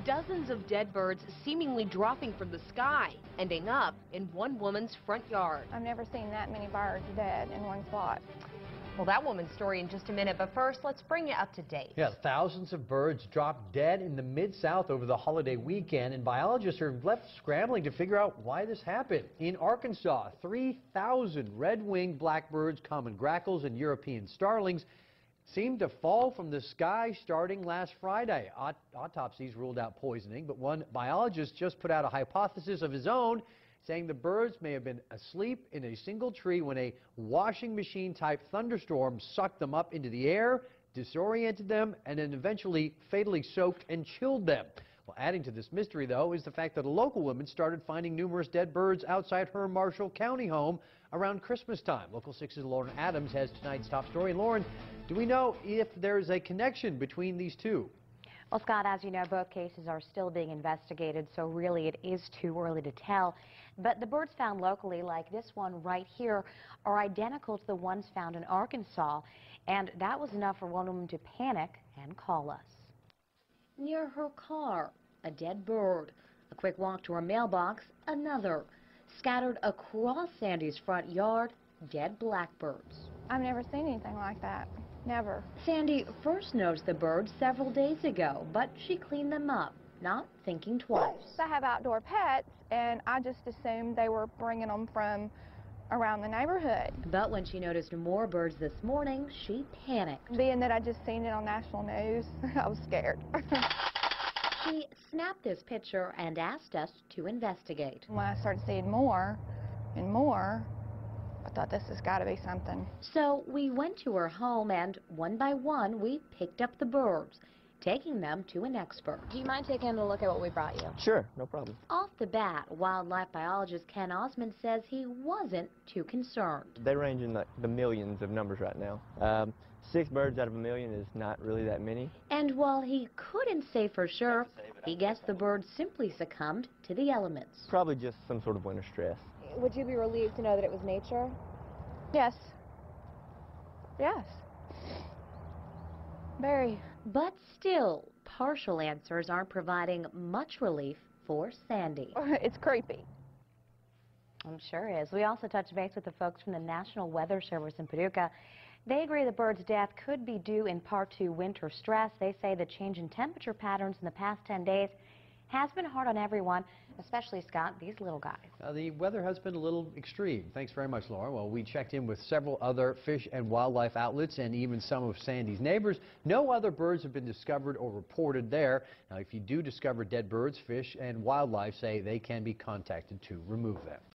Dozens of dead birds seemingly dropping from the sky, ending up in one woman's front yard. I've never seen that many birds dead in one spot. Well, that woman's story in just a minute, but first, let's bring you up to date. Yeah, thousands of birds dropped dead in the Mid-South over the holiday weekend, and biologists are left scrambling to figure out why this happened. In Arkansas, 3,000 red-winged blackbirds, common grackles, and European starlings seemed to fall from the sky starting last Friday. Autopsies ruled out poisoning, but one biologist just put out a hypothesis of his own, saying the birds may have been asleep in a single tree when a washing machine type thunderstorm sucked them up into the air, disoriented them, and then eventually fatally soaked and chilled them. Well, adding to this mystery, though, is the fact that a local woman started finding numerous dead birds outside her Marshall County home around Christmas time. Local 6's Lauren Adams has tonight's top story. And Lauren, do we know if there's a connection between these two? Well, Scott, as you know, both cases are still being investigated, so really it is too early to tell. But the birds found locally, like this one right here, are identical to the ones found in Arkansas, and that was enough for one woman to panic and call us. Near her car, a dead bird. A quick walk to her mailbox, another. Scattered across Sandy's front yard, dead blackbirds. I've never seen anything like that. Never. Sandy first noticed the birds several days ago, but she cleaned them up, not thinking twice. I have outdoor pets, and I just assumed they were bringing them from around the neighborhood. But when she noticed more birds this morning, she panicked. Being that I just seen it on national news, I was scared. She snapped this picture and asked us to investigate. When I started seeing more and more, I thought this has got to be something. So we went to her home and one by one we picked up the birds, taking them to an expert. Do you mind taking a look at what we brought you? Sure, no problem. Off the bat, wildlife biologist Ken Osmond says he wasn't too concerned. They range in the millions of numbers right now. 6 birds out of a million is not really that many. And while he couldn't say for sure, he guessed the birds simply succumbed to the elements. Probably just some sort of winter stress. Would you be relieved to know that it was nature? Yes. Yes. Very. But still, partial answers aren't providing much relief for Sandy. It's creepy. I'm sure is. We also touched base with the folks from the National Weather Service in Paducah. They agree the bird's death could be due in part to winter stress. They say the change in temperature patterns in the past 10 days has been hard on everyone, especially, Scott, these little guys. The weather has been a little extreme. Thanks very much, Laura. Well, we checked in with several other fish and wildlife outlets and even some of Sandy's neighbors. No other birds have been discovered or reported there. Now, if you do discover dead birds, fish and wildlife say they can be contacted to remove them.